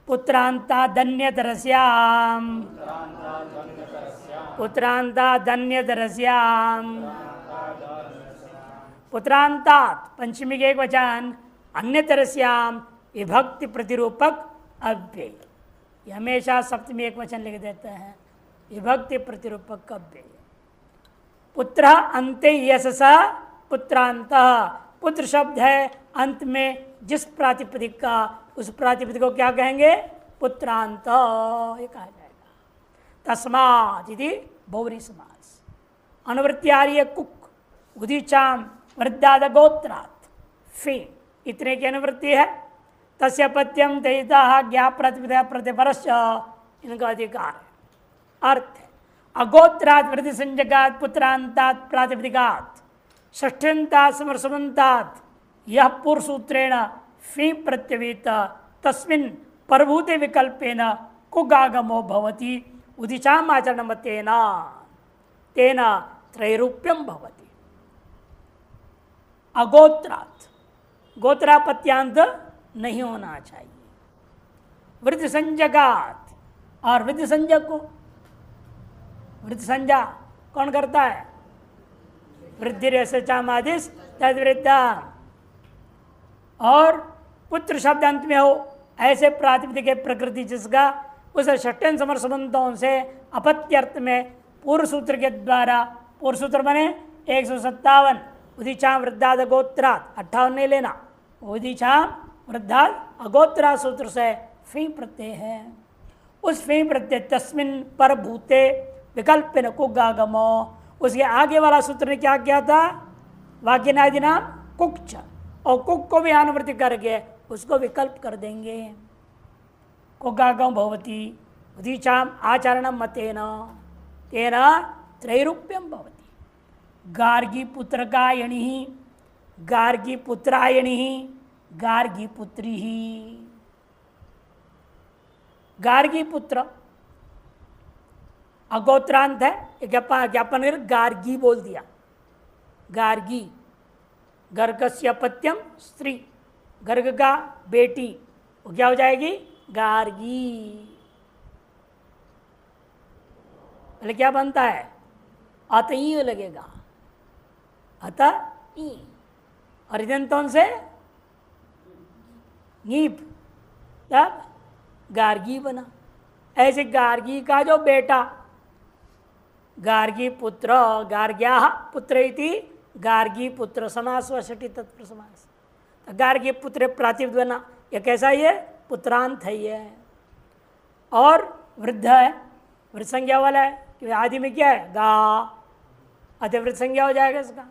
पुत्रांतादन्यतरस्याम पुत्रांतादन्यतरस्याम पुत्रांतात पंचमी के एक वचन अन्यतरस्याम विभक्ति प्रतिरूपक अव्यय। हमेशा सप्तमी एक वचन लिख देते हैं विभक्ति प्रतिरूपक अव्यय। पुत्र अंते यशसा पुत्रांत, पुत्र शब्द है अंत में जिस प्रातिपदिक का उस प्रातिपदिक को क्या कहेंगे? पुत्रांत ये कहा जाएगा। तस्मात् यदि बहुव्रीहि समास। अनुवृत्ति आ रही है कुक उदीचाम वृद्धाद गोत्रात् फे इतने की अनुवृत्ति है। तस्य पत्यम दयिता ज्ञा प्रतिपदा प्रतिपरश्च इनका अधिकार है। अर्थ है अगोत्रात् वृद्धि संजगात पुत्रांतात् प्रातिपदिकात् षष्ठ्यंतात् समरसमन्तात् यह पूर्वसूत्रेण फी प्रत्यवीत तस्मिन् परभूते विकल्पेन कुगागमो भवति उदिचाम आचरणमतेन तेन त्रैरूप्यम भवति। अगोत्रात् गोत्रापत्यांत नहीं होना चाहिए। वृद्धि संजगात और वृद्धि संजग को वृद्धि संज्ञा कौन करता है? वृद्धि रेचामादिश तद्वृद्धा। और पुत्र शब्द अंत में हो ऐसे प्रातिपदिक प्रकृति जिसका उस षट्यन समरसबंधों से अपत्यर्थ में पूर्व सूत्र के द्वारा पूर्व सूत्र बने 157 उदीचाम वृद्धाद अगोत्रात् 58 नहीं लेना। उदीचाम वृद्धाद अगोत्रा सूत्र से फी प्रत्यय है। उस फी प्रत्यय तस्मिन् परभूते विकल्पेन कुगागमो उसके आगे वाला सूत्र ने क्या किया था? वाक्यनादि नाम कुक्च और कुक को भी अनुवृत्ति करके उसको विकल्प कर देंगे। कुगागम भवति उदीचाम आचरणम मतेन तेन त्रैरूप्यम भवति। गार्गी पुत्र गायणी गार्गी पुत्रायणी गार्गी पुत्री ही। गार्गी पुत्र अगोत्रांत है ज्ञापन गार्गी बोल दिया। गार्गी गर्गस्य अपत्यम स्त्री गर्ग का बेटी वो क्या हो जाएगी? गार्गी। पहले क्या बनता है? अतई लगेगा अत ई और इदंतों से नीप तब गार्गी बना। ऐसे गार्गी का जो बेटा गार्गी पुत्र गार्ग्या पुत्र इति गार्गी पुत्र समास वषटि तत्पुरुष समास। तो गार्गी पुत्र प्रातिपद बना। यह कैसा ये पुत्रांत है ये और वृद्ध है वृद्ध संज्ञा वाला है क्योंकि आदि में क्या है? गा अतः वृद्ध संज्ञा हो जाएगा इसका।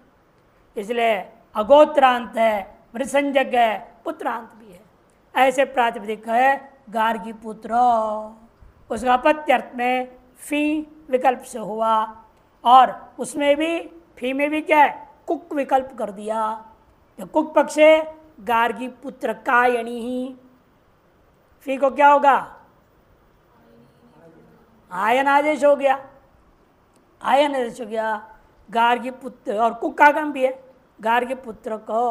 इसलिए अगोत्रांत है वृद्ध संज्ञक है पुत्रांत भी है। ऐसे प्रातिपदिक है गार्गी पुत्र। उसका अपत्यर्थ में फी विकल्प से हुआ और उसमें भी फी में भी क्या है? कुक विकल्प कर दिया। तो कुक पक्ष से गार्गी पुत्र कायणी ही फी को क्या होगा? आयन आदेश हो गया। आयन आदेश हो गया गार्गी पुत्र और कुक का गम भी है गार्गी पुत्र को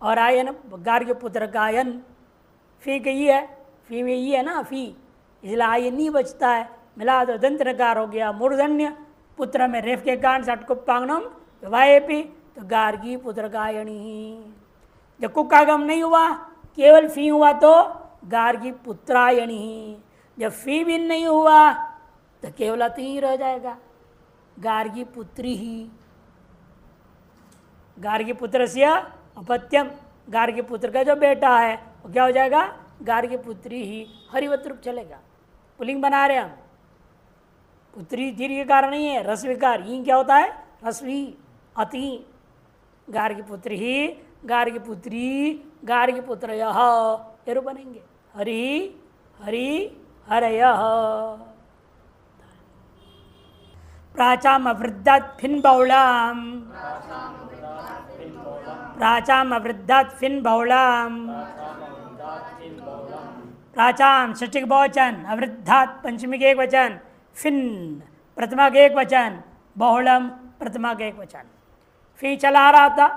और आयन गार्गी पुत्र का आयन फी के ही है। फी में ही है ना फी इसलिए आयन नहीं बचता है। मिला तो दंत नकार हो गया मूर्धन्य पुत्र में रेफ के कारण षटकुप्पांगनम वायपी तो गार्गी पुत्र गायणी। जब कुकागम नहीं हुआ केवल फी हुआ तो गार्गी पुत्रायणी। जब फी भी नहीं हुआ तो केवल अति ही रह जाएगा गार्गी पुत्री ही। गार्गी पुत्र से अपत्यम गार्गी पुत्र का जो बेटा है वो क्या हो जाएगा? गार्गी पुत्री ही। हरिवत रूप चलेगा। पुलिंग बना रहे हम। पुत्री दीर्घ कारण नहीं है रस विकार ही क्या होता है? रसवी अति। गार्गी पुत्री ही गार्गी पुत्री गार्गी पुत्र यह रूप बनेंगे। हरि हरि हरय। प्राचाम अवृद्धात् फिन बहुलाम प्राचाम अवृद्धात् फिन बहुलाम प्राचाम षष्ठिक बहुवचन अवृद्धात् पंचमी के एक वचन फिन प्रथमा के एक वचन बहुलम प्रथमा के एक वचन। फी चला रहा था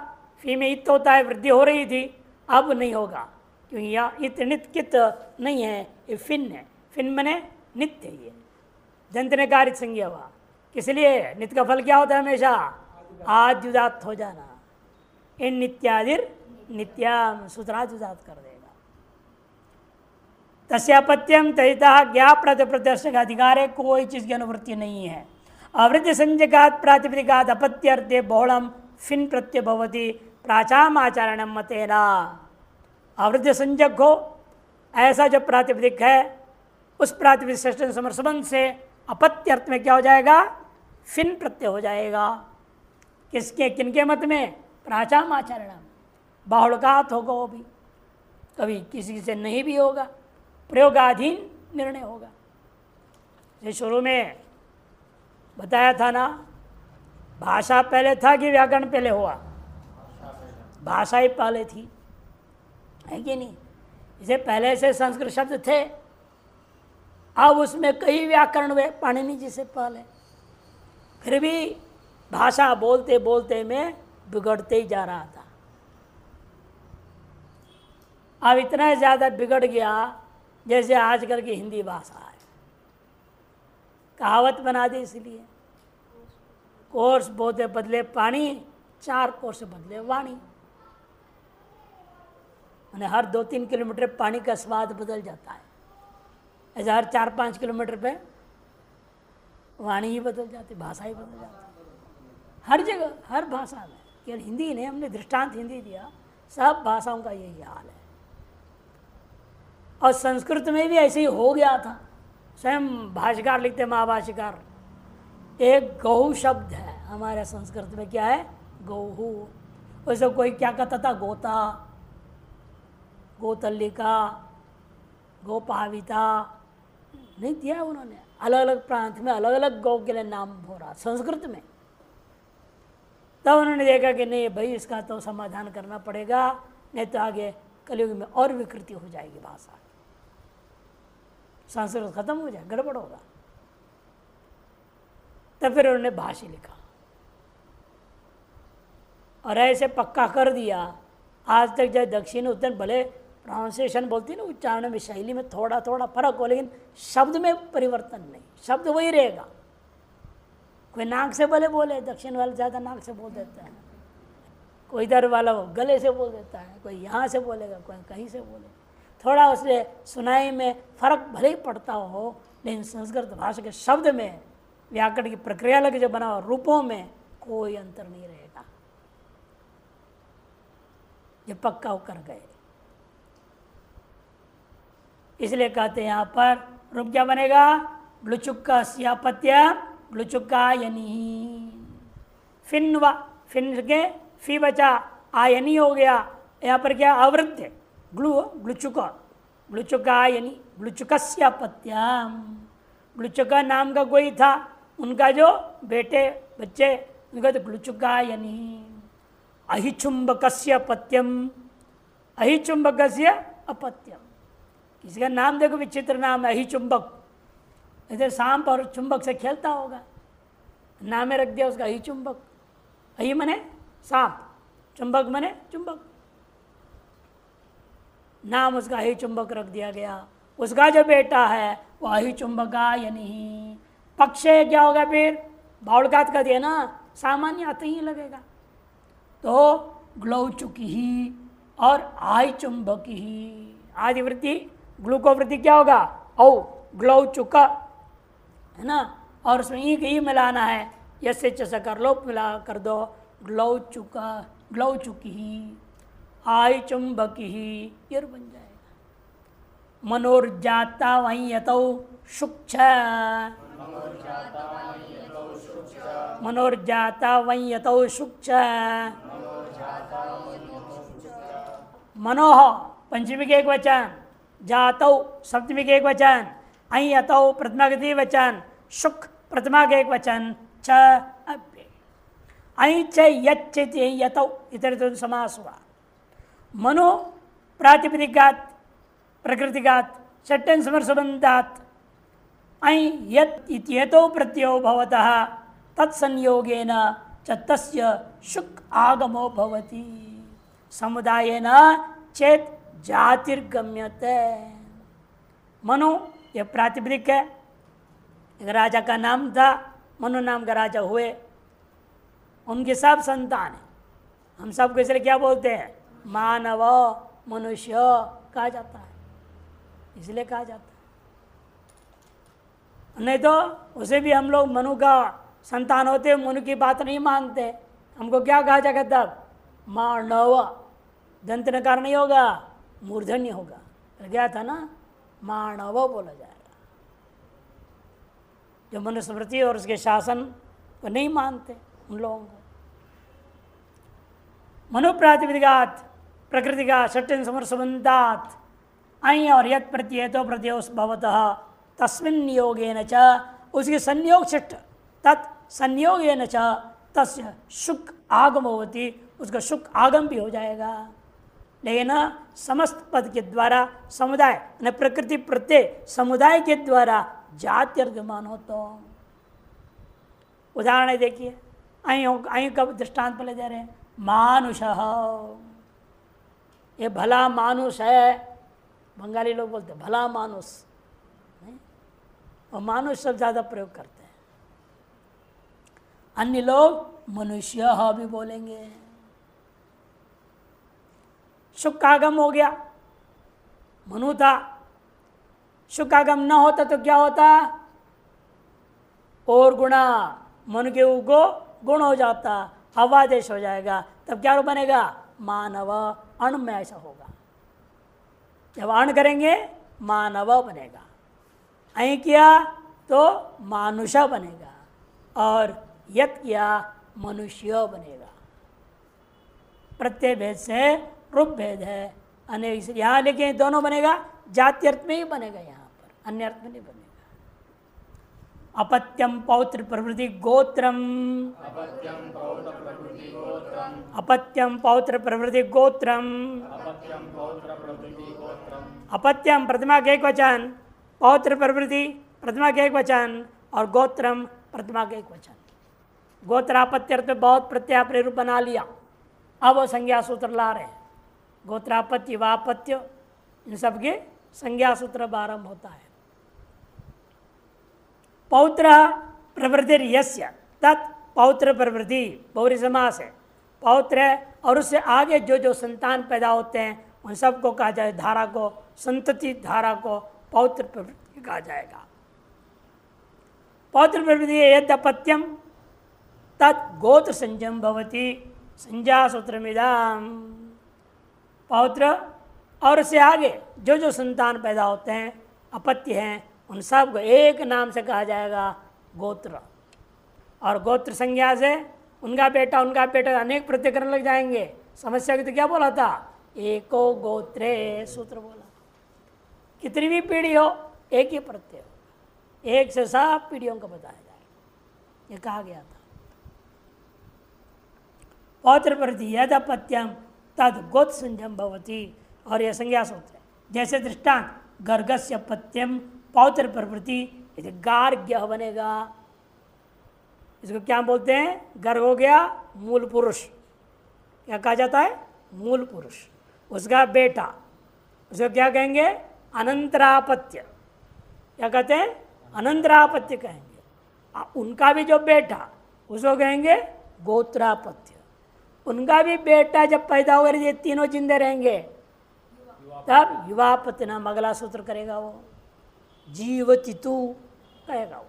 फी में इत होता है वृद्धि हो रही थी अब नहीं होगा क्योंकि यहाँ इत नित कित नहीं है, ये फिन है। फिन मने नित्य ही है, दंत ने कारित संज्ञा हुआ। किस लिए? नित्य का फल क्या होता है? हमेशा आद्युदात हो जाना। इन नित्यादिर नित्याम, सूत्राद्युदात कर देगा। तस्यापत्यम तहिता ज्ञा प्रत्यर्थ का अधिकार है, कोई चीज की अनुवृत्ति नहीं है। आवृत्ति संज्ञकात प्रातिपदिकात अपत्यर्थे बहुलम फिन प्रत्यय भवति प्राचाम आचारणम मतेना। आवृत्ति संज्ञक हो ऐसा जो प्रातिपदिक है, उस प्रातिपदिक षष्ठ समर्सबंध से अपत्य अर्थ में क्या हो जाएगा? फिन प्रत्यय हो जाएगा। किसके, किनके मत में? प्राचाम आचरणम, बाहुलकात होगा वो भी, कभी किसी से नहीं भी होगा, प्रयोगाधीन निर्णय होगा। ये शुरू में बताया था ना, भाषा पहले था कि व्याकरण पहले हुआ? भाषा ही पहले थी, है कि नहीं? इसे पहले से संस्कृत शब्द थे, अब उसमें कई व्याकरण हुए पाणिनि जी से पहले, फिर भी भाषा बोलते बोलते में बिगड़ते ही जा रहा था। अब इतना ज़्यादा बिगड़ गया जैसे आजकल की हिंदी भाषा है, कहावत बना दी। इसलिए कोर्स बोते बदले पानी, 4 कोर्स बदले वाणी। मैंने हर 2-3 किलोमीटर पानी का स्वाद बदल जाता है, ऐसे हर 4-5 किलोमीटर पे वाणी ही बदल जाती, भाषा ही बदल जाती। हर जगह, हर भाषा में, केवल हिंदी नहीं, हमने दृष्टांत हिंदी दिया, सब भाषाओं का यही हाल है। और संस्कृत में भी ऐसे ही हो गया था। स्वयं भाष्यकार लिखते, महाभाष्यकार, एक गौ शब्द है हमारे संस्कृत में, क्या है? गौहू। वैसे कोई क्या कहता था? गोता, गोतल्लिका, गोपाविता, नहीं दिया उन्होंने। अलग अलग प्रांत में अलग अलग गौ के लिए नाम हो रहा संस्कृत में। तब उन्होंने देखा कि नहीं भाई, इसका तो समाधान करना पड़ेगा, नहीं तो आगे कलयुग में और विकृति हो जाएगी भाषा, संस्कृत खत्म हो जाए, गड़बड़ होगा। तब फिर उन्होंने भाष्य लिखा और ऐसे पक्का कर दिया। आज तक जो दक्षिण उत्तर भले प्रोनाउंसिएशन बोलती है ना, उच्चारण में, शैली में थोड़ा थोड़ा फर्क हो, लेकिन शब्द में परिवर्तन नहीं, शब्द वही रहेगा। कोई नाक से भले बोले, दक्षिण वाले ज़्यादा नाक से बोल देते हैं, कोई इधर वाला गले से बोल देता है, कोई यहाँ से बोलेगा, कोई कहीं से बोले, थोड़ा उससे सुनाई में फर्क भले ही पड़ता हो, लेकिन संस्कृत भाषा के शब्द में, व्याकरण की प्रक्रिया लगे जो बना हुआ रूपों में कोई अंतर नहीं रहेगा। ये पक्का कर गए। इसलिए कहते हैं यहाँ पर रूप क्या बनेगा? ग्लुचुक्का स्यापत्य ग्लुचुक्का यनी। फिन व फिन के फी बचा, आयनी हो गया। यहाँ पर क्या? आवृत्य ग्लुचुका, ग्लुचुका यनी, ग्लुचुकस्यापत्याम। ग्लुचुका नाम का कोई था, उनका जो बेटे बच्चे, उनका तो ग्लुचुका यानी। अहिचुंबकस्य पत्यम, अहिचुंबकस्य अपत्यम। किसी का नाम देखो विचित्र नाम है, अहिचुंबक, इधर सांप और चुंबक से खेलता होगा, नामे रख दिया उसका अहिचुंबक। अहि मने सांप, चुंबक मने चुंबक, नाम उसका अहिचुंबक रख दिया गया। उसका जो बेटा है वो अहिचुंबका यानी। पक्ष क्या होगा फिर? बाउलकात का दिया ना, सामान्य आते ही लगेगा। तो ग्लौचुकी ही और आई चुंबकी ही, आदि वृत्ति ग्लूकोवृत्ति क्या होगा? औ ग्लौचुका है ना, और उसमें ई मिलाना है, यसे च कर लोप मिला कर दो, ग्लौचुका, ग्लौचुकी ही, आई चुंबकी ही, ये बन जाएगा। मनोर्जाता वहीं यतौ शुक्ष, मनोर्जाता वहीं यतौ शुक्ष। मनोह पंचमी के एक वचन, जातौ सप्तमी के एक वचन, अं यतौ प्रथमा के वचन, शुक प्रथमा के एक वचन, च अव्यय। अं च यच्चित यतौ, इतर तो समास हुआ। मनो प्रातिपदिकात प्रकृतिकात षट्टन समरसबंधात अं यत् इत्येतो प्रत्ययो भवतः तत्संयोगेन च तस्य शुक आगमो भवति। समुदायेन चेत जातिर्गम्यते। मनु यह प्रातिपदिक है। एक राजा का नाम था, मनु नाम का राजा हुए, उनके सब संतान है। हम सबको इसलिए क्या बोलते हैं? मानव, मनुष्य कहा जाता है, इसलिए कहा जाता है। नहीं तो उसे भी हम लोग मनु का संतान होते, मनु की बात नहीं मानते। हमको क्या कहा जाएगा तब? मानव। दंत नकार नहीं होगा, मूर्धन्य होगा। क्या था ना, मानव बोला जाएगा। जो मनुस्मृति और उसके शासन को नहीं मानते उन लोगों को। मनु प्रातिपदिकात प्रकृति का षट्न समर्सबंधात अय और यत प्रत्येतो प्रत्योस भवतः तस्मिन् योगेन च, उसके संयोग षट् तत् संयोगेन च तस्य शुक आगम होती, उसका शुक आगम भी हो जाएगा। लेकिन समस्त पद के द्वारा समुदाय न प्रकृति प्रत्यय समुदाय के द्वारा जाति अर्गमान हो। तो उदाहरण देखिए, अयु का दृष्टांत पहले दे रहे हैं। मानुष, ये भला मानुष है, बंगाली लोग बोलते हैं भला मानुष, और मानुष सब ज्यादा प्रयोग करते हैं। अन्य लोग मनुष्य भी बोलेंगे। शुक्कागम हो गया, मनु था, शुक्कागम न होता तो क्या होता? और गुणा, मनु के उगो गुण हो जाता, हवादेश हो जाएगा, तब क्या बनेगा? मानव। अण में ऐसा होगा, जब अण करेंगे मानव बनेगा, ऐ किया तो मानुष बनेगा, और यत किया मनुष्य बनेगा। प्रत्यय भेद से रूप भेद है, अनेक यहाँ लेकिन दोनों बनेगा, जाति अर्थ में ही बनेगा, यहाँ पर अन्य अर्थ में नहीं बनेगा। अपत्यम पौत्र प्रवृत्ति गोत्रम, अपत्यम पौत्र प्रवृत्ति गोत्रम, अपत्यम प्रतिमा के एक वचन, पौत्र प्रवृत्ति प्रतिमा के एक वचन, और गोत्रम प्रतिमा के एक वचन। गोत्रापत्य अर्थ में बहुत प्रत्यापय रूप बना लिया, अब वो संज्ञा सूत्र ला रहे हैं। गोत्रापत्य वापत्य इन सबके संज्ञा सूत्र आरंभ होता है। पौत्र प्रवृत्ति यस्य तत् पौत्र प्रवृत्ति बहुरी समास है। पौत्र है और उससे आगे जो जो संतान पैदा होते हैं उन सबको कहा जाए, धारा को, संतति धारा को पौत्र प्रवृत्ति कहा जाएगा। पौत्र प्रवृत्ति यद्यपत्यम तत् गोत्र संजम भवति संज्ञा सूत्रमिदाम। पौत्र और उससे आगे जो जो संतान पैदा होते हैं, अपत्य हैं, उन सब को एक नाम से कहा जाएगा गोत्र। और गोत्र संज्ञा से उनका बेटा अनेक प्रत्यय करने लग जाएंगे। समस्या की तो क्या बोला था? एको गोत्रे सूत्र बोला। कितनी भी पीढ़ी हो एक ही प्रत्यय हो, एक से सब पीढ़ियों को बताया जाए, ये कहा गया था। पौत्र प्रति यदपत्यम तद गोत्र संजम भवति, और यह संज्ञा सूत्र है। जैसे दृष्टांत गर्गस्य पत्यम पौत्र प्रवृत्ति, गार्ग्य बनेगा। इसको क्या बोलते हैं? गर्ग हो गया मूल पुरुष, क्या कहा जाता है? मूल पुरुष। उसका बेटा, उसको क्या कहेंगे? अनंतरापत्य। क्या कहते हैं? अनंतरापत्य कहेंगे। उनका भी जो बेटा उसको कहेंगे गोत्रापत्य। उनका भी बेटा जब पैदा होगा, ये तीनों जिंदे रहेंगे, तब युवापत्य नाम अगला सूत्र करेगा वो, जीवतितु कहेगा वो।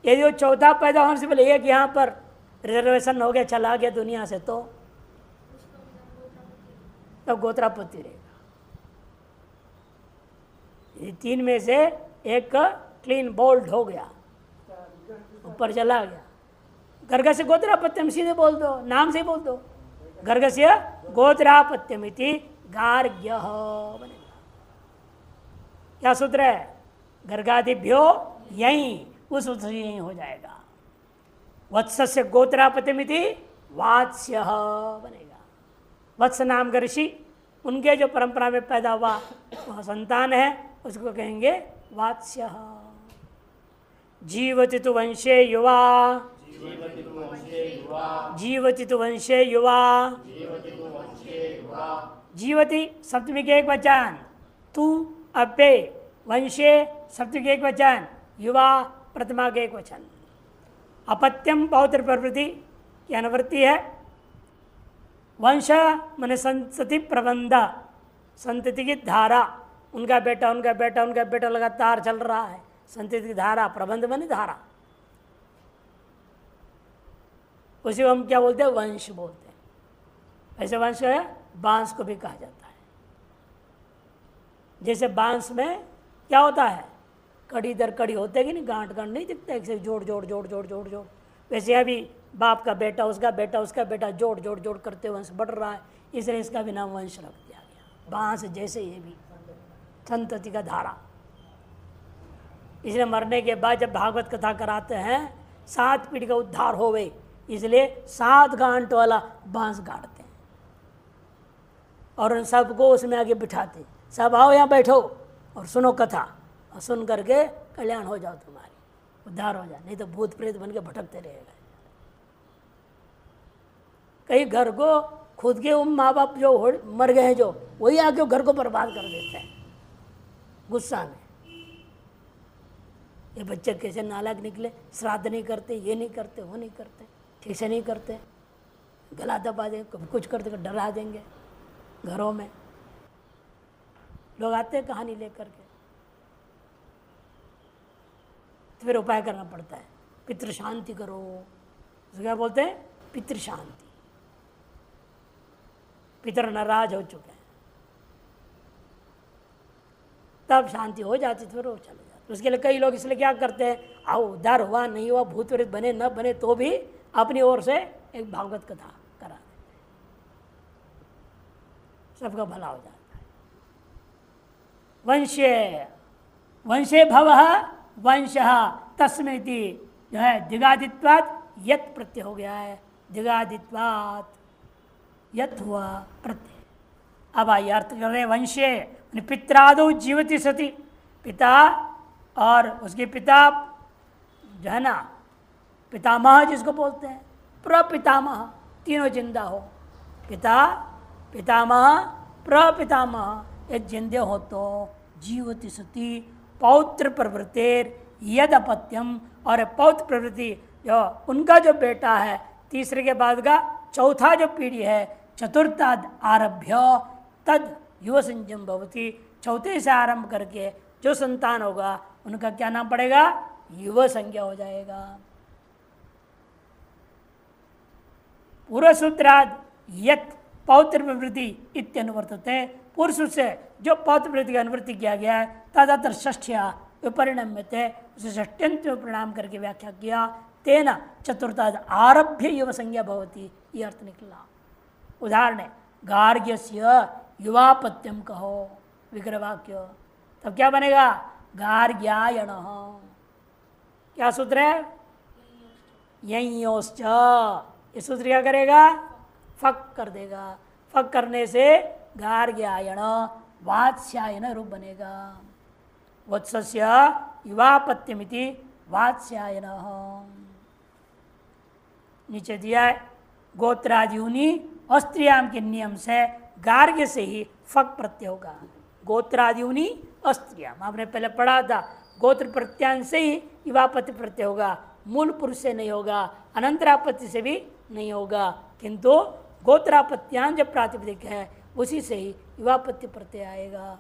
यदि वो चौथा पैदा होने से पहले एक यहाँ पर रिजर्वेशन हो गया, चला गया दुनिया से, तो तब गोत्रापत्य रहेगा। यदि तीन में से एक क्लीन बोल्ड हो गया, ऊपर चला गया, गर्ग से गोत्रापत्यम सीधे बोल दो, नाम से बोल दो, गर्ग से गोत्रापत्यमिति गार्ग्य बनेगा। क्या सूत्र है? गर्गादिभ्यो यही, उस सूत्र से यही हो जाएगा। वत्स से गोत्रापत्यमिति वात्स्य बनेगा। वत्स नाम का ऋषि, उनके जो परंपरा में पैदा हुआ वह संतान है, उसको कहेंगे वात्स्य। जीवति तु वंशे युवा, जीवति तु वंशे युवा, जीवति सप्तमी के एक वचन, तू अप्ये वंशे सप्तमी के एक वचन, युवा प्रथमा के एक वचन। अपत्यम पौत्र प्रवृत्ति की अनुवृत्ति है। वंश माने संतति प्रबंध, संतति की धारा, उनका बेटा उनका बेटा उनका बेटा लगातार चल रहा है, संतति की धारा, प्रबंध माने धारा, उसी को हम क्या बोलते हैं, वंश बोलते हैं। ऐसे वंश है, बांस को भी कहा जाता है। जैसे बांस में क्या होता है, कड़ी दर कड़ी होते कि नहीं, गांठ गांठ नहीं दिखता, एक से जोड़ जोड़ जोड़ जोड़ जोड़ जोड़, वैसे अभी बाप का बेटा उसका बेटा उसका बेटा जोड़ जोड़ जोड़ करते वंश बढ़ रहा है, इसलिए इसका भी नाम वंश रख दिया गया। बांस जैसे ये भी संतति का धारा। इसलिए मरने के बाद जब भागवत कथा कराते हैं 7 पीढ़ी का उद्धार हो गए, इसलिए 7 गांठ वाला बांस गाड़ते हैं और उन सबको उसमें आगे बिठाते, सब आओ यहाँ बैठो और सुनो कथा, और सुन करके कल्याण हो जाओ, तुम्हारी उद्धार हो जाए, नहीं तो भूत प्रेत बन के भटकते रहेगा। कई घर को खुद के माँ बाप जो मर गए हैं, जो वही आके घर को बर्बाद कर देते हैं गुस्सा में। ये बच्चे कैसे नालायक निकले, श्राद्ध नहीं करते, ये नहीं करते, वो नहीं करते, ठीक से नहीं करते, गला दबा देंगे, कभी कुछ करते डरा देंगे। घरों में लोग आते हैं कहानी लेकर के, तो फिर उपाय करना पड़ता है, पितृ शांति करो, क्या बोलते हैं, पितृ शांति। पितर नाराज हो चुके हैं, तब शांति हो जाती, फिर वो चले जाते। उसके लिए कई लोग इसलिए क्या करते हैं, आओ उद्धार हुआ नहीं हुआ, भूत प्रेत बने न बने, तो भी अपनी ओर से एक भागवत कथा करा देते, सबका भला हो जाता है। वंशे वंशे भवः वंशः तस्मेति, जो है दिगादित्वात् यत प्रत्यय हो गया है, दिगादित्वात् यत हुआ प्रत्यय। अब आइए अर्थ कर रहे, वंशे पित्रादो जीवति सती, पिता और उसके पिता जो है ना, पितामह जिसको बोलते हैं, प्रपितामह, तीनों जिंदा हो, पिता पितामह प्रपितामह ये जिंदे हो तो जीवति सती पौत्र प्रवृत्तिर यद अपत्यम, और पौत्र प्रवृत्ति जो उनका जो बेटा है, तीसरे के बाद का चौथा जो पीढ़ी है, चतुर्थाद आरभ्य तद युव संजम भवती, चौथे से आरंभ करके जो संतान होगा उनका क्या नाम पड़ेगा, युव संज्ञा हो जाएगा। पूर्व सूत्राद यत पौत्र प्रवृत्ति इत्यनुवर्तते, पुरुष से जो पौत्र प्रवृत्ति की अनुवृत्ति किया गया है, तदतर षष्ठ्या विपरिणम्यते, उसे षष्ट्यंत में परिणाम करके व्याख्या किया, तेना चतुर्थाद आरभ्य युव संज्ञा भवती, ये अर्थ निकला। उदाहरण गार्ग्यस्य युवापत्यम कहो विग्रह वाक्य, तब क्या बनेगा, गार्ग्यायण, क्या सूत्र है, ययोश्च, ये सूत्र क्या करेगा, फक कर देगा, फक करने से गार्ग्यायण वात्स्यायन रूप बनेगा। वत्सस्य युवापत्यमिति वात्स्यायन, नीचे दिया है गोत्रादियुनि अस्त्रियाम के नियम से गार्ग्य से ही फक प्रत्यय होगा। गोत्रादियुनि अस्त्रियाम, आपने पहले पढ़ा था, गोत्र प्रत्यांश से ही युवापत्ति प्रत्यय होगा, मूल पुरुष से नहीं होगा, अनंतरापत्ति से भी नहीं होगा, किंतु गोत्रापत्यांश जो प्रातिपदिक है उसी से ही युवापत्ति प्रत्यय आएगा।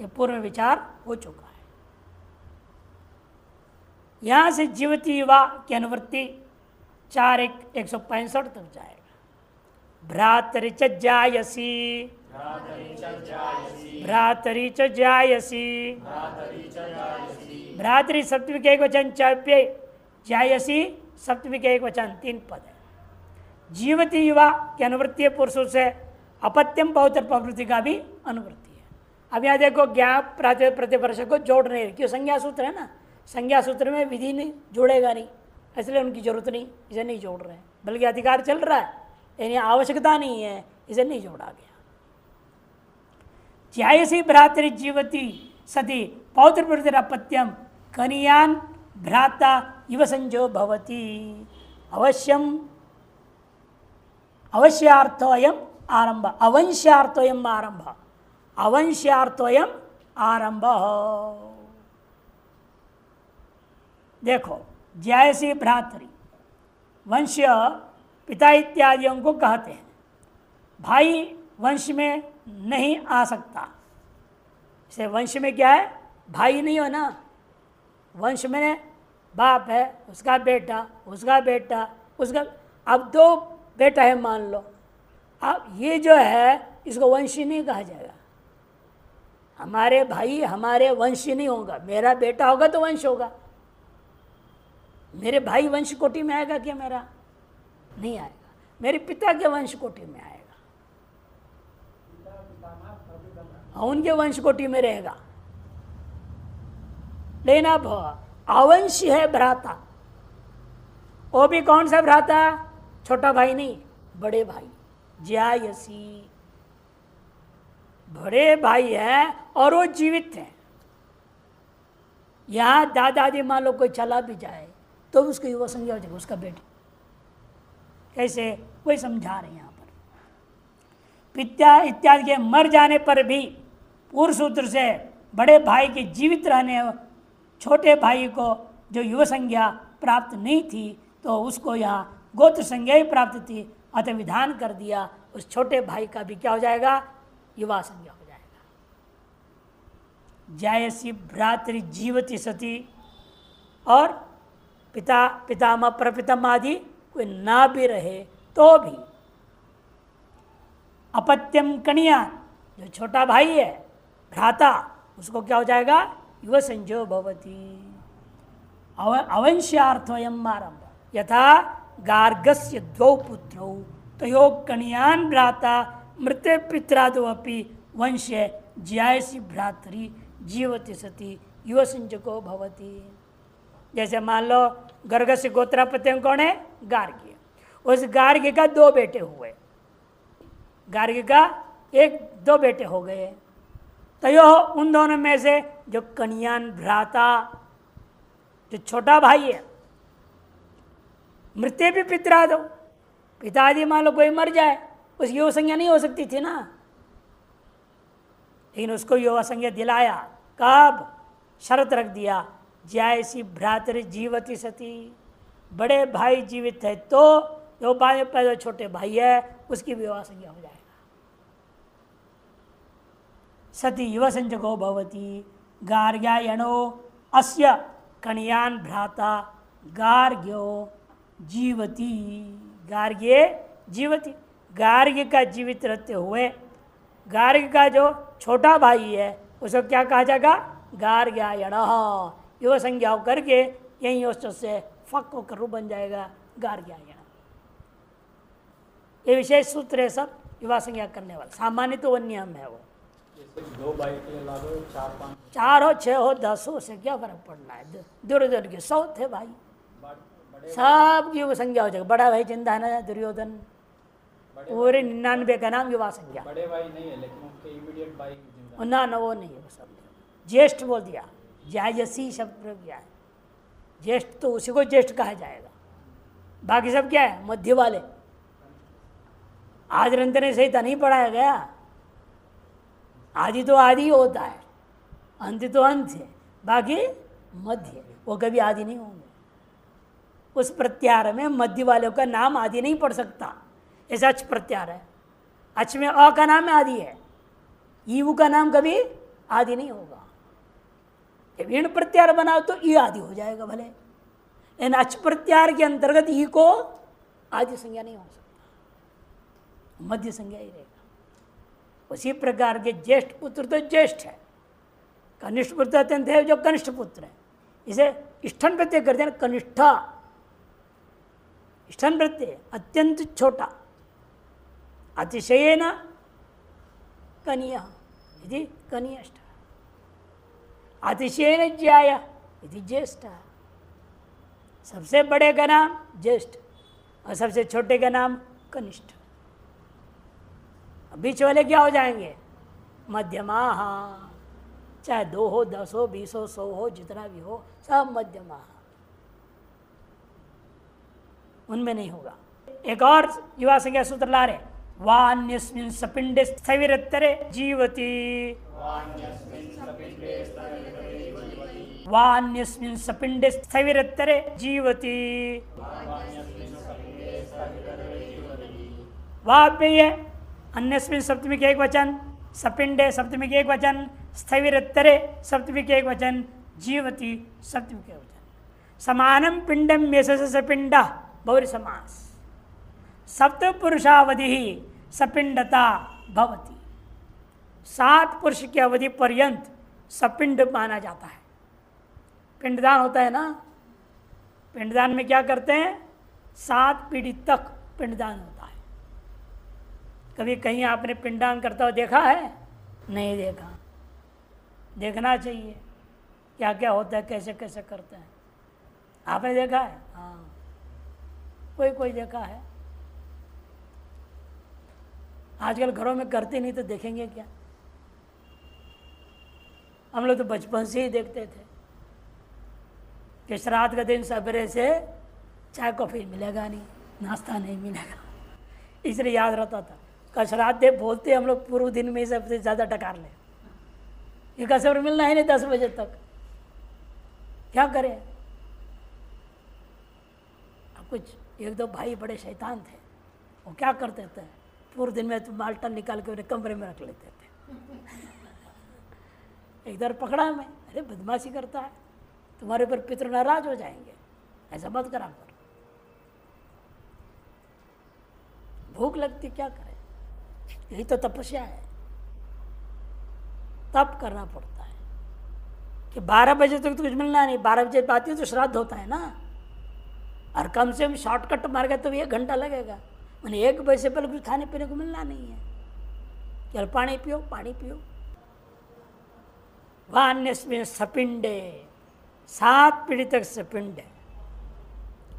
यह पूर्व विचार हो चुका है। यहां से जीवती युवा की अनुवृत्ति 4:165 तक जाएगा। भ्रातरि च जायसी, भ्रातरि च जायसी, भ्रातरि सप्तमी के एक वचन, चाप्य जायसी सप्तमी के एक वचन, 3 पद है। जीवती युवा की अनुवृत्ति है, पुरुषों से अपत्यम पौत्र प्रवृत्ति का भी अनुवृत्ति है। अब यहाँ देखो ज्ञाप प्रातिपदिक प्रतिवर्ष को जोड़ नहीं रहे, क्यों, संज्ञा सूत्र है ना, संज्ञा सूत्र में विधि नहीं जुड़ेगा नहीं, इसलिए उनकी जरूरत नहीं, इसे नहीं जोड़ रहे हैं, बल्कि अधिकार चल रहा है, यानी आवश्यकता नहीं है, इसे नहीं जोड़ा गया। जायसी भ्रातरि जीवती सती पौत्र प्रवृत्ति अपत्यम कनियान भ्राता युव संजो भवती, अवश्यम अवश्यार्थ अयम आरंभ, अवंश्यार्थोयम आरंभ, अवंश्यार्थोयम आरंभ। देखो जैसी भ्रातृ वंश पिता इत्यादियों को कहते हैं, भाई वंश में नहीं आ सकता। इसे वंश में क्या है, भाई नहीं हो ना, वंश में बाप है, उसका बेटा, उसका बेटा, उसका, अब दो बेटा है मान लो, अब ये जो है इसको वंशी नहीं कहा जाएगा। हमारे भाई हमारे वंशी नहीं होगा, मेरा बेटा होगा तो वंश होगा, मेरे भाई वंश कोटि में आएगा क्या? मेरा नहीं आएगा, मेरे पिता के वंश कोटि में आएगा, उनके वंश कोटि में रहेगा। लेकिन अब अवंश है भ्राता, वो भी कौन सा भ्राता? छोटा भाई नहीं, बड़े भाई, ज्यायसी, बड़े भाई है और वो जीवित है। यहां दादा दादी मान लो कोई चला भी जाए तो उसकी युवा संज्ञा हो जाएगी, उसका बेटी। कैसे? कोई समझा रहे हैं यहाँ पर। पिता इत्यादि के मर जाने पर भी पूर्व सूत्र से बड़े भाई के जीवित रहने, छोटे भाई को जो युवा संज्ञा प्राप्त नहीं थी तो उसको यहाँ गोत्र संज्ञा ही प्राप्त थी, अतः विधान कर दिया उस छोटे भाई का भी क्या हो जाएगा? युवा संज्ञा हो जाएगा। जायसी भ्रातृ जीवति सती, और पिता पितामह प्रपितम आदि कोई ना भी रहे तो भी अपत्यम कनिया, जो छोटा भाई है भ्राता, उसको क्या हो जाएगा? युव संजो भवती। अवंश्यार्थोयम आरंभ, यथा गार्गस्य द्वौ पुत्रौ तयो कनियान भ्राता मृत्य पित्रादपि वंश ज्यायसी भ्रातृ जीवति सती युव संजको भवती। जैसे मान लो गर्गस्य गोत्रापत्य कौन है? गार्ग्य। उस गार्ग्य का दो बेटे हुए, गार्ग्य का एक दो बेटे हो गए, तयो उन दोनों में से जो कन्यान भ्राता, जो छोटा भाई है, मृत्यु भी पितरा दो, पिताजी मान लो कोई मर जाए, उसकी युवा संज्ञा नहीं हो सकती थी ना, लेकिन उसको युवा संज्ञा दिलाया। कब? शर्त रख दिया, जैसी भ्रातृ जीवति सती, बड़े भाई जीवित है तो जो बाद में पैदा छोटे भाई है उसकी विवाह संज्ञा हो जाएगा। सती युव संजको भवती। गार्ग्यायणो अस्य कणियान भ्राता गार्ग्यो जीवती। गार्ग्ये जीवती, गार्ग्य का जीवित रहते हुए गार्ग्य का जो छोटा भाई है उसको क्या कहा जाएगा? गार्ग्यायण। युव संज्ञा करके यही औषध से फक होकर रूप बन जाएगा गार्ग्यायण। ये विशेष सूत्र है सब युवा संज्ञा करने वाला। सामान्य तो वो नियम है। वो दो भाई के लागो 4-5 4 हो 6 हो 10 हो, से क्या फर्क पड़ना है। दुर्योधन के 100 थे भाई, सब की युवा संज्ञा हो जाएगा। बड़ा भाई जिंदा है ना दुर्योधन, पूरे 99 का नाम युवा संज्ञा। बड़े भाई नहीं है लेकिन उनके इमीडिएट भाई जिंदा ना वो नहीं है, वो सब ज्येष्ठ बोल दिया, जायसी शब्द प्रयोग किया है। ज्येष्ठ तो उसी को ज्येष्ठ कहा जाएगा। बाकी सब क्या है? मध्य वाले। आदि अंतने सहित नहीं पढ़ाया गया। आदि तो आदि होता है, अंत तो अंत है, बाकी मध्य, वो कभी आदि नहीं होंगे। उस प्रत्याहार में मध्य वालों का नाम आदि नहीं पढ़ सकता। ऐसा अच प्रत्याहार है, अच में अ का नाम आदि है, ईव का नाम कभी आदि नहीं होगा। जब ईण प्रत्याहार बनाओ तो ई आदि हो जाएगा भले, लेकिन अच प्रत्याहार के अंतर्गत ई को आदि संज्ञा नहीं हो सकता, मध्य संज्ञा ही रहेगा। उसी प्रकार के ज्येष्ठ पुत्र तो ज्येष्ठ है, कनिष्ठ पुत्र अत्यंत है जो कनिष्ठ पुत्र है। इसे इष्ठन प्रत्यय करते हैं कनिष्ठा, इष्ठन प्रत्यय अत्यंत छोटा, अतिशयेन कनिया यदि कनिष्ठ, अतिशयेन ज्याय यदि ज्येष्ठ। सबसे बड़े का नाम ज्येष्ठ और सबसे छोटे का नाम कनिष्ठ। बीच वाले क्या हो जाएंगे? मध्यमा। चाहे 2 हो 10 हो 20 हो 100 हो, जितना भी हो, सब मध्यमा, उनमें नहीं होगा। एक और युवा संज्ञा सूत्र ला रहे, वान्यस्मिन् सपिंडे स्थविरत्तरे जीवति वान्यस्मिन् सपिंडे स्थविरत्तरे जीवति वाप्य अन्यस्मिन् सप्तमी के एक वचन, सपिंडे सप्तमी के एक वचन, स्थविरत्तरे सप्तमी के एक वचन, जीवति सप्तमी के वचन। समानम पिंडम यशस सपिंड बहुरी समास। सप्त पुरुषावधि सपिंडता भवति। 7 पुरुष की अवधि पर्यंत सपिंड माना जाता है। पिंडदान होता है ना, पिंडदान में क्या करते हैं, 7 पीढ़ी तक पिंडदान होता है। कभी कहीं आपने पिंडदान करता हुआ देखा है? नहीं देखा। देखना चाहिए क्या क्या होता है, कैसे कैसे करते हैं। आपने देखा है? हाँ, कोई कोई देखा है। आजकल घरों में करते नहीं तो देखेंगे क्या। हम लोग तो बचपन से ही देखते थे कि श्राद्ध का दिन सवेरे से चाय कॉफ़ी मिलेगा नहीं, नाश्ता नहीं मिलेगा, इसलिए याद रहता था। कल श्राद्ध दे बोलते हम लोग पूरे दिन में सबसे ज़्यादा टकार ले, ये कसर मिलना ही नहीं 10 बजे तक, क्या करें। अब कुछ 1-2 भाई बड़े शैतान थे, वो क्या करते थे, पूरे दिन में तो माल्टा निकाल के उन्हें कमरे में रख लेते थे। इधर पकड़ा मैं, अरे बदमाशी करता है, तुम्हारे ऊपर पितृ नाराज हो जाएंगे, ऐसा मत करा कर। भूख लगती क्या करें, यही तो तपस्या है। तप करना पड़ता है कि 12 बजे तक तो कुछ मिलना नहीं, 12 बजे पाती है तो श्राद्ध होता है ना, और कम से कम शॉर्टकट मार गए तो 1 घंटा लगेगा। मैंने 1 बजे से पहले कुछ खाने पीने को मिलना नहीं है, केवल पानी पियो, पानी पियो। वान्यस्मिन् सपिंडे 7 पीढ़ी तक सपिंड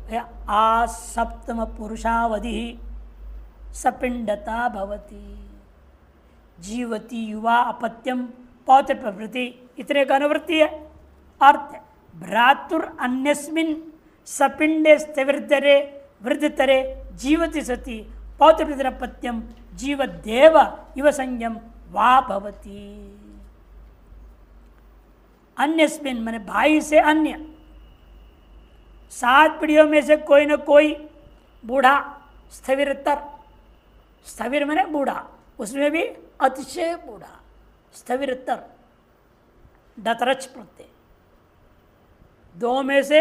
है। आ सप्तम पुरुषावधि सपिंडता भवति जीवति युवा अपत्यम पौत्र प्रवृत्ति, इतने का अनुवृत्ति है। अर्थ भ्रातुर अन्यस्मिन् सपिंडे स्थिवृद्धरे वृद्धतरे जीवति सति पौत्र प्रवृत्तिरपत्यम जीवदेव युव संयम वा भवति। अन्यस्मिन् माने भाई से अन्य 7 पीढ़ियों में से कोई न कोई बूढ़ा, स्थविरतर, स्थविर माने बूढ़ा, उसमें भी अतिशय बूढ़ा, स्थविरतर डतरच प्रत्यय, 2 में से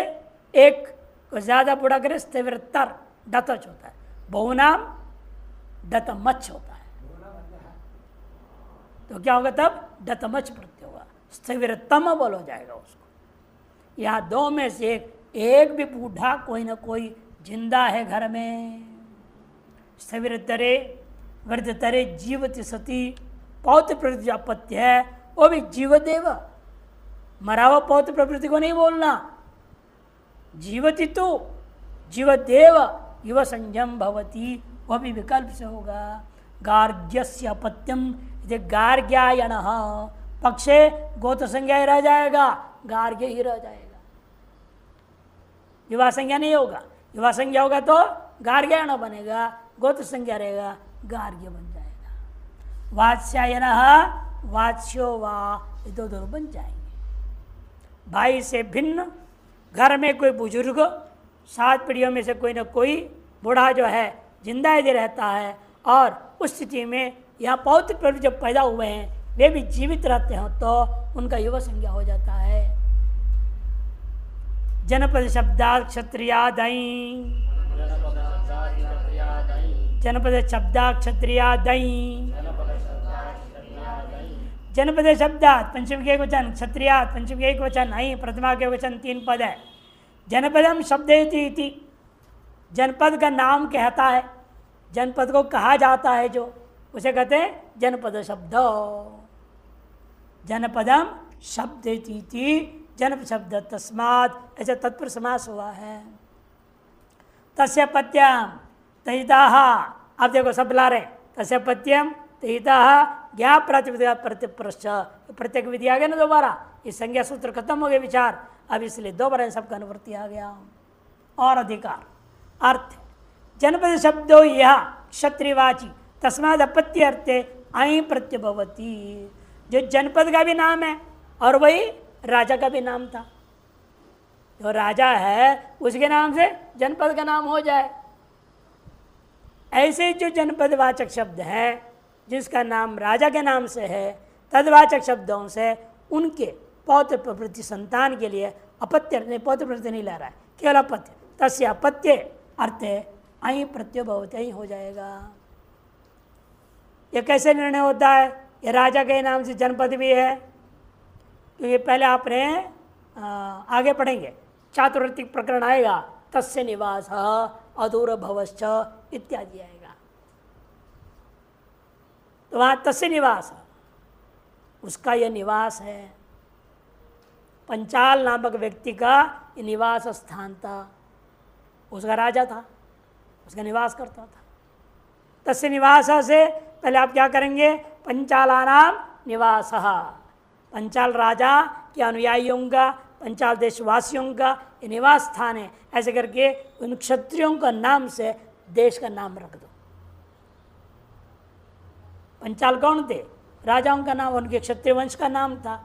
एक को ज्यादा बूढ़ा करे स्थविरतर डतच होता है, बहुनाम डतमच होता है। तो क्या होगा तब, डतमच प्रत्यय होगा, स्थविरतम बल हो जाएगा उसको। यहाँ 2 में से एक भी बूढ़ा कोई ना कोई जिंदा है घर में। स्थविरतरे वृद्धतरे जीवति सती पौत्र प्रवृत्ति अपत्य है, वो भी जीवदेव, मरा हुआ पौत्र प्रवृत्ति को नहीं बोलना, जीवति तो जीवदेव युव संयम भवती, वह भी विकल्प से होगा। गार्ग्यस्य अपत्यम गार्ग्यायण पक्षे गोत्र संज्ञा ही रह जाएगा, गार्ग्य ही रह जाएगा, युवा संज्ञा नहीं होगा। युवा संज्ञा होगा तो गार्ग्यायण बनेगा, गोत्र संज्ञा रहेगा, गार्ग्य बन जाएगा। वात्स्यायन वात्स्यो वा, ये 2 बन जाएंगे। भाई से भिन्न घर में कोई बुजुर्ग, 7 पीढ़ियों में से कोई ना कोई बूढ़ा जो है जिंदा यदि रहता है, और उस स्थिति में यहाँ पौत्र प्रवृत्ति जब पैदा हुए हैं वे भी जीवित रहते हैं तो उनका युवा संज्ञा हो जाता है। जनपद शब्दात् क्षत्रियादयी, जनपद शब्दात् क्षत्रियादयी, जनपद शब्दात् पंचम के एक वचन, क्षत्रियात् पंचम के एक वचन, अयि प्रथमा के वचन, 3 पद है। जनपदम शब्देति इति, जनपद का नाम कहता है, जनपद को कहा जाता है जो, उसे कहते हैं जनपद शब्द। जनपदम शब्देति इति, जनपद शब्द तस्मात्, ऐसा तत्पुरुष समास हुआ है। तस्य पत्यम तहिताः, अब देखो सब ला रहे, तस्य पत्यम तहिताः ज्ञा प्रातिपदिका प्रत्यप्रश्च, प्रत्येक विधि आ गया ना दोबारा, इस संज्ञा सूत्र खत्म हो गए विचार, अब इसलिए दोबारा सबका अनुवृत्ति आ गया। और अधिकार अर्थ जनपद शब्दों यह क्षत्रियवाची तस्माद अपत्य अर्थे आई प्रत्यभवती। जो जनपद का भी नाम है और वही राजा का भी नाम था। जो राजा है उसके नाम से जनपद का नाम हो जाए। ऐसे जो जनपदवाचक शब्द है जिसका नाम राजा के नाम से है, तदवाचक शब्दों से उनके पौत्र प्रवृत्ति संतान के लिए अपत्य नहीं, पौत्र प्रवृत्ति नहीं ला रहा है, केवल अपत्य। तस्य अपत्य अर्थ आई प्रत्यय भवती, यही हो जाएगा। ये कैसे निर्णय होता है? ये राजा के नाम से जनपद भी है, क्योंकि पहले आपने आगे पढ़ेंगे चातुर्वर्तिक प्रकरण आएगा, तस्य निवास अधूर भवश्च इत्यादि आएगा। तो वहाँ तस्य निवास, उसका यह निवास है। पंचाल नामक व्यक्ति का ये निवास स्थान था, उसका राजा था, उसका निवास करता था। तस्य निवास से पहले आप क्या करेंगे? पंचालानाम निवास, पंचाल राजा के अनुयायियों का, पंचाल देशवासियों का ये निवास स्थान है। ऐसे करके उन क्षत्रियों का नाम से देश का नाम रख दो। पंचाल कौन थे? राजाओं का नाम, उनके क्षत्रिय वंश का नाम था।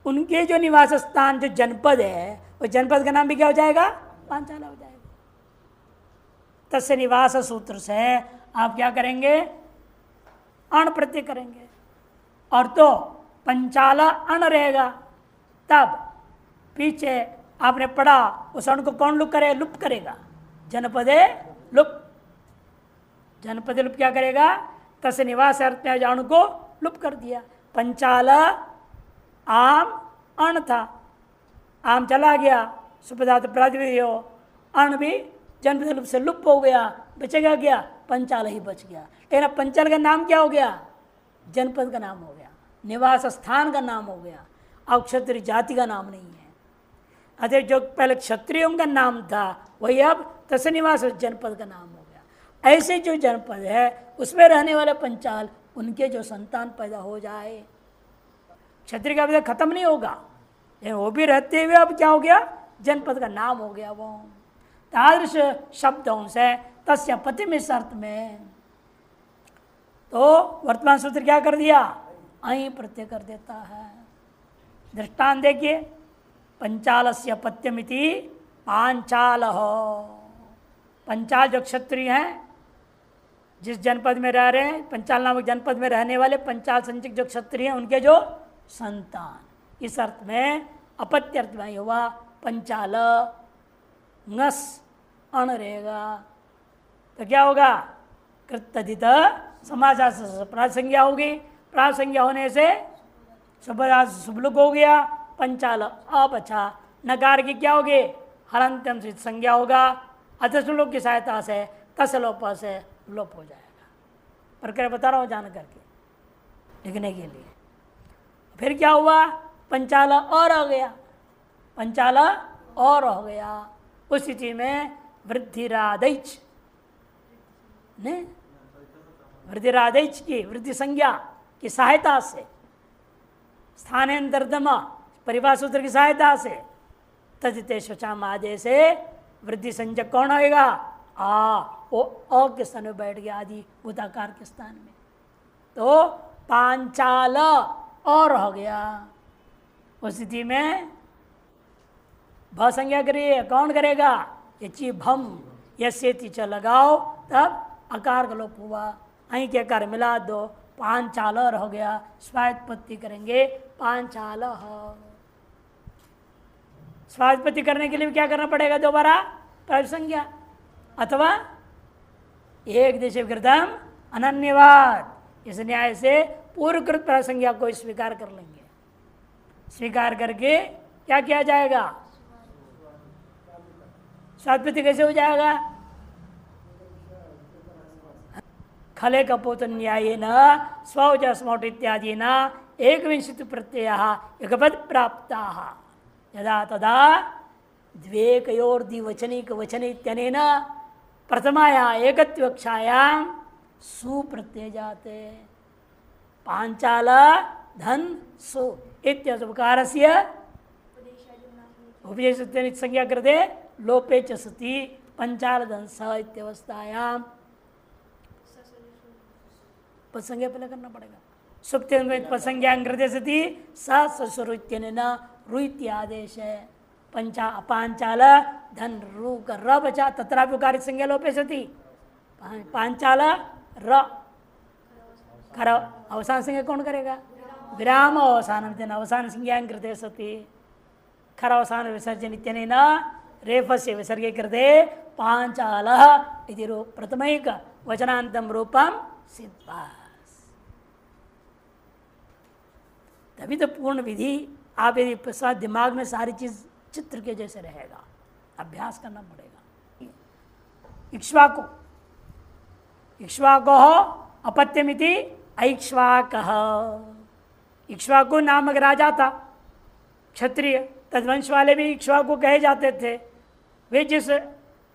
उनके जो निवास स्थान जो जनपद है, वो जनपद का नाम भी क्या हो जाएगा? पांचाला हो जाएगा। तस्य निवास सूत्र से आप क्या करेंगे? अण प्रत्यय करेंगे, और तो पंचाला अण रहेगा। तब पीछे आपने पढ़ा उस अण को कौन लुप करे? लुप करेगा। जनपदे लुप, जनपदे लुप क्या करेगा? तस्य निवास अर्थ में अण को लुप कर दिया। पंचाला आम अण था, आम चला गया, सुपदार्थ प्रातिपदिक हो, अण भी जनपद लुप से लुप हो गया, बचेगा क्या? पंचाल ही बच गया। लेकिन अब पंचाल का नाम क्या हो गया? जनपद का नाम हो गया, निवास स्थान का नाम हो गया, अब क्षत्रिय जाति का नाम नहीं है। अतः जो पहले क्षत्रियों का नाम था वही अब तस्य निवास जनपद का नाम हो गया। ऐसे जो जनपद है उसमें रहने वाले पंचाल, उनके जो संतान पैदा हो जाए, क्षत्रिय का भी खत्म नहीं होगा, वो भी रहते हुए अब क्या हो गया? जनपद का नाम हो गया। वो तादृश शब्दों से तस्य पति में अर्थ में तो वर्तमान सूत्र क्या कर दिया? आई प्रत्यय कर देता है। दृष्टांत देखिए, पंचालस्य पत्यमिति पांचाल हो। पंचाल जो क्षत्रिय हैं, जिस जनपद में रह रहे हैं, पंचाल नामक जनपद में रहने वाले पंचाल संचित जो क्षत्रिय हैं, उनके जो संतान, इस अर्थ में अपत्य अर्थ में हुआ पंचाल, नस अण रहेगा। तो क्या होगा? कृतधित समास प्रासंज्ञा होगी, प्रासंज्ञा होने से शुभलुक हो गया, पंचाल अपचा, नकार की क्या होगी? हलंत्यम से संज्ञा होगा, अतस्लोक की सहायता से तसलोप से लोप हो जाएगा। प्रक्रिया बता रहा हूँ जान करके लिखने के लिए। फिर क्या हुआ? पंचाल और हो गया, पंचाल और हो गया। उस स्थिति में वृद्धिरादैच ने, वृद्धिरादैच की वृद्धि संज्ञा की सहायता से, स्थानांतरतम परिभाषा सूत्र की सहायता से, तदिते शचाम आदेश से वृद्धि संज्ञक कौन आएगा? वो अ के स्थान में बैठ गया, आदि भूताकार के स्थान में, तो पांचाल और हो गया। उस स्थिति में भ संज्ञा करिए, कौन करेगा? यची भम, यसे च लगाओ, तब अकार का लोप हुआ, अहीं के अकार मिला दो, पांचाल हो गया। स्वायत्पत्ति करेंगे, पांचाल। स्वायत्पत्ति करने के लिए क्या करना पड़ेगा? दोबारा संज्ञा, अथवा एक देश कृतम अनन्यवाद, इस न्याय से पूर्वकृत संज्ञा को स्वीकार कर लेंगे। स्वीकार करके क्या किया जाएगा? स्वात्पत्ति कैसे हो जाएगा? खले कपोत न्याय न स्वज स्मोट इत्यादि न एक विंशति प्रत्यय युगपद प्राप्ता यदा तदा द्वेकयोर्दिवचनिक वचन इत्यनेन प्रथमाया एकत्वक्षायां सुप्रत्यय जाते। पांचाल धन सु इत्यसुकारस्य उपदेश संज्ञा कृते लोपे च सति पंचाल धन स इत्यवस्थायां पदसंज्ञा पहले करना पड़ेगा। सुप्त पदसंज्ञा हृदय सती ससुरुत्यन रुत्य आदेश है। पंचा पांचाल धन रू का र बचा तत्रापि कार्य संज्ञा लोपे सती पांचाल र खर अवसान संज्ञा कौन करेगा? विराम अवसान अवसान संज्ञा हृदय सती खर अवसान विसर्जन इत्यनेन रेफस्य विसर्गे कृते पांचाल इति प्रथमैक वचनांतम रूपम सिद्धास। तभी तो पूर्ण विधि आप यदि प्रसाद दिमाग में सारी चीज चित्र के जैसे रहेगा, अभ्यास करना पड़ेगा। इक्ष्वाकु इक्ष्वाको अपत्यमिति ऐक्ष्वाकः। इक्ष्वाकु नामक राजा था क्षत्रिय, तद्वंश वाले भी इक्ष्वाकु कहे जाते थे। वे जिस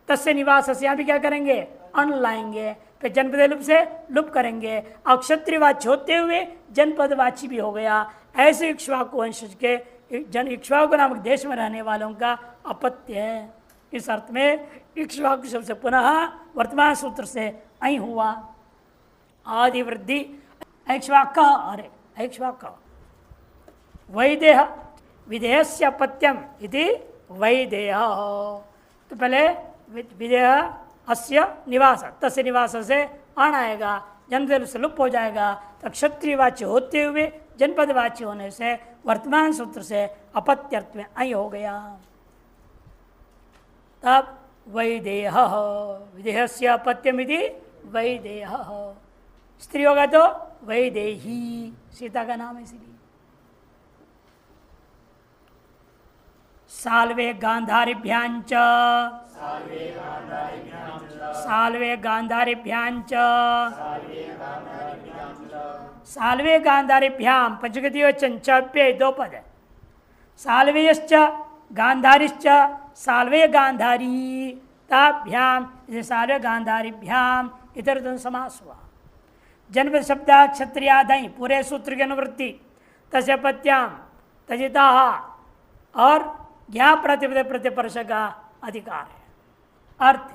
तस्य निवास से यहाँ भी क्या करेंगे? अण लाएंगे, फिर जनपद लुप से लुप करेंगे और क्षत्रियवाची होते हुए जनपदवाची भी हो गया। ऐसे इक्ष्वाकु वंशज के इक्ष्वाकु नामक देश में रहने वालों का अपत्य है। इस अर्थ में इक्ष्वाकु शब्द से पुनः वर्तमान सूत्र से ऐ हुआ। आदि वृद्धि ऐक्ष्वाक अरे ऐक्ष्वाक वैदेह विधेयस्य अपत्यम इति वैदेह। तो पहले विधेय अस्य निवास तस्य निवास से अण आएगा, जनपद से लुप्त हो जाएगा। तो क्षत्रियवाच्य होते हुए जनपदवाच्य होने से वर्तमान सूत्र से अपत्यर्थ में ऐ हो गया। तब वैदेह विदेहस्य अपत्यमिति वैदेह। स्त्री होगा तो वैदेही, सीता का नाम है इसलिए। साल्वे गांधारिभ्यांच साल्वे गांधारिभ्यांच साल्वे गांधारिभ्याम पंचगति वचन चप्य दो पद है। साल्वेयश्च गांधारिश्च साल्वे गांधारी ताभ्याम साल्वे गांधारिभ्याम इतर दोनों समास हुआ। जनपद शब्द क्षत्रियादि पूरे सूत्र की अनुवृत्ति तस्य पत्याम तजिता और ज्ञा प्रतिपद प्रतिपर्श का अधिकार है। अर्थ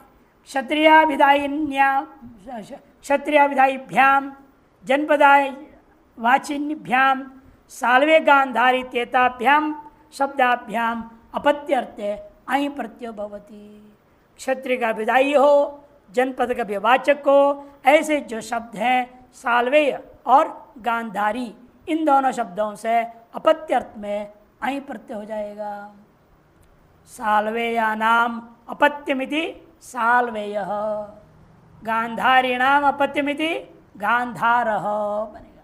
क्षत्रियाभिधायिभ्याम जनपदाय वाचिन्यभ्याम साल्वे गांधारी तेताभ्याम शब्दाभ्याम अपत्यर्थे ऐ प्रत्यय भवति। क्षत्रिय का विदाई हो, जनपद का विवाचक हो, ऐसे जो शब्द हैं साल्वेय और गांधारी, इन दोनों शब्दों से अपत्यर्थ में ऐ प्रत्यय हो जाएगा। साल्वेया नाम अपत्यमिति साल्वेय, गांधारीणाम अपत्यमिति गांधारः बनेगा।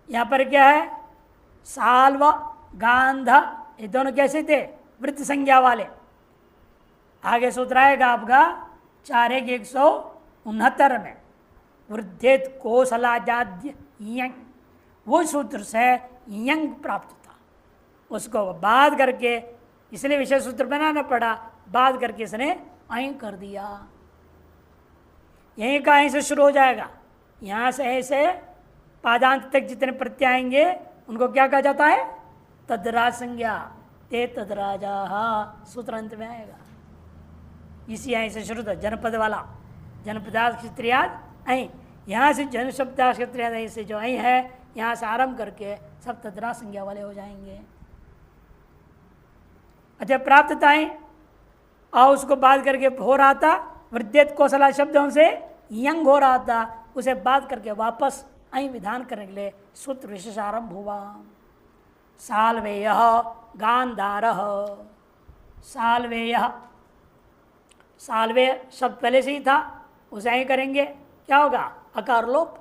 यहाँ पर क्या है? साल्व गांध ये दोनों कैसे थे? वृत्त संज्ञा वाले। आगे सूत्र आएगा आपका 4-169 में वृद्धेत कोसलाजाद्य यंग, वो सूत्र से यंग प्राप्त था, उसको बाध करके इसलिए विशेष सूत्र बनाना पड़ा, बाध करके इसने ऐं कर दिया। यहीं का ऐं से शुरू हो जाएगा, यहाँ से ऐसे पादांत तक जितने प्रत्यय आएंगे उनको क्या कहा जाता है? तद्राज संज्ञा, ते तद्राजा सूत्र अंत में आएगा। इसी ऐं से शुरू था जनपद वाला, जनपदार्थ क्षत्रियाद ऐं, यहाँ से जन शब्दार्थ क्षत्रियाद ऐं से जो ऐं है यहाँ से आरंभ करके सब तद्राज संज्ञा वाले हो जाएंगे। अच्छा, प्राप्तताएं और उसको बात करके हो रहा था वृद्धेत कौशला शब्दों से यंग हो रहा था, उसे बात करके वापस ऐं विधान करने के लिए सूत्र विशेष आरंभ हुआ। साल्वेय गांधारः, साल्वेय साल्वे शब्द पहले से ही था, उसे ऐं करेंगे क्या होगा? अकार लोप,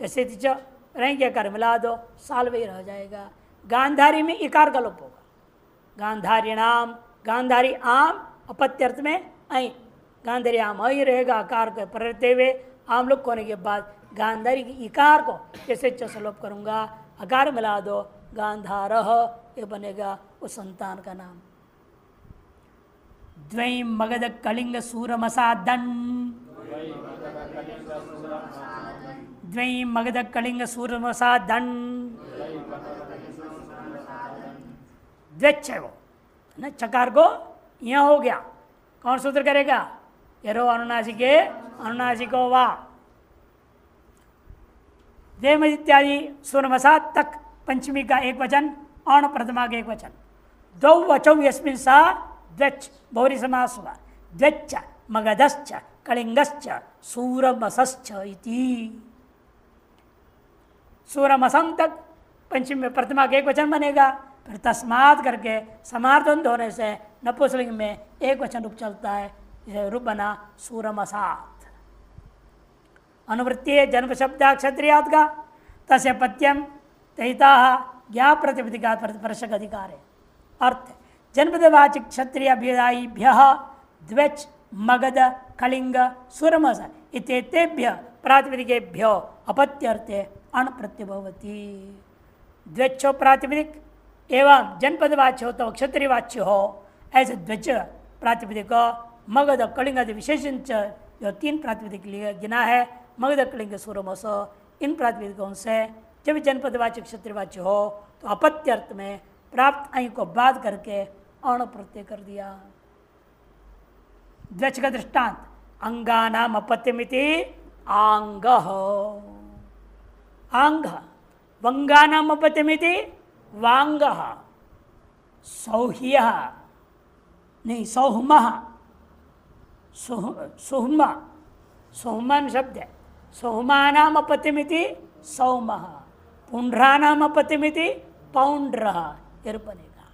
ऐसे रहेंगे अकार मिला दो साल्वे रह जाएगा। गांधारी में इकार का लोप होगा। गांधारी नाम, गांधारी आम अपत्यर्थ में ऐं, गांधारी आम ऐ रहेगा अकार को परते हुए आम लोग होने के बाद गांधारी की इकार को कैसे चसलोप करूँगा, अकार मिला दो गांधारः, ये बनेगा उस संतान का नाम। द्वै मगध कलिंग सूरमसादन, द्वै मगध कलिंग सूरमसादन, द्वेच्छ है वो ना, चकार को यहाँ हो गया। कौन सूत्र करेगा? यरो अनुनासिके अनुनासिको वा, द्वेम इत्यादि सूर्यमसात तक पंचमी का एक वचन, अण प्रथमा का एक वचन। दो वचौ यस्मिन् सा द्वच बहुरी समास हुआ। द्वच मगधश्च कलिंगश्च सूरमसश्च इति। सूरमसं तक पंचमी में प्रथमा का एक वचन बनेगा, फिर तस्मात् करके समार्थ होने से नपुंसकलिंग में एक वचन रूप चलता है, इसे रूप बना सूरमसात। अनुवृत्ति जन्म शब्द क्षत्रियात् का तस्य पत्यम तहिता ज्ञा प्रतिपदिका परशक अधिकार है। अर्थ जन्मदवाचिक क्षत्रिय भेदायीभ्य द्वच मगध कलिंग सूरमस इत्येतेभ्य प्रातिपदिकेभ्यो अपत्यर्थे अण प्रत्यभवति। द्वचो प्रातिपदिक एवं जनपदवाच्य हो तो क्षत्रियवाच्य हो, ऐसे द्वच प्रातिपदिक मगध कलिंग आदि विशेषण जो तीन प्रातिपदिक गिना है, मगध कलिंग सूरमस, इन प्रातिपदिकों से जब जनपदवाच्य क्षत्रियवाच्य हो तो अपत्य अर्थ में प्राप्त अंग को बाध करके अण प्रत्यय कर दिया। द्वच का दृष्टांत अंगानाम अपत्यमिति आंग, आंग वंगानाम अपत्यमिति वांग, सौह्य नहीं सौहमा, सुहमा सोहमान शब्द है। सोहमानाम अपत्यमिति सौम, पुंड्रानाम अपत्यमिति पौंड्र, ये बनेगा।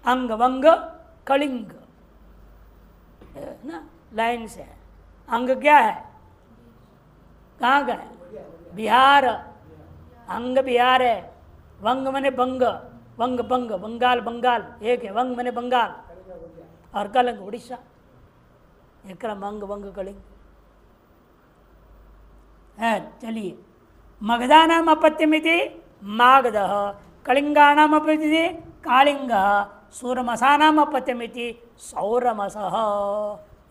अंग वंग कलिंग ना लाइन से। अंग क्या है, कहाँ का है, बिहार, अंग बिहार है। वंग मने बंग, वंग बंग बंगाल, बंगाल एक है, वंग मने बंगाल, और कलिंग उड़ीसा, एक क्रम अंग वंग कलिंग है। चलिए मगधानाम अपत्यमिति मागध, कलिंगानाम अपत्यमिति कालिंग, सूरमसानाम अपत्यमिति सौरमस,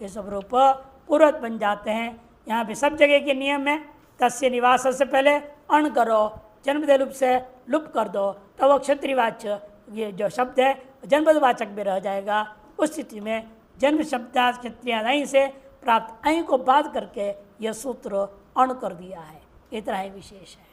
ये सब रूप पूर्वत बन जाते हैं। यहाँ पे सब जगह के नियम है, तस्य निवास से पहले अण करो, जन्मदय रूप से लुप कर दो, तो वह क्षत्रियवाच्य ये जो शब्द है जन्मदवाचक में रह जाएगा। उस स्थिति में जन्म शब्द क्षत्रिय से प्राप्त अं को बाध करके यह सूत्र अण कर दिया है। इतना ही विशेष है।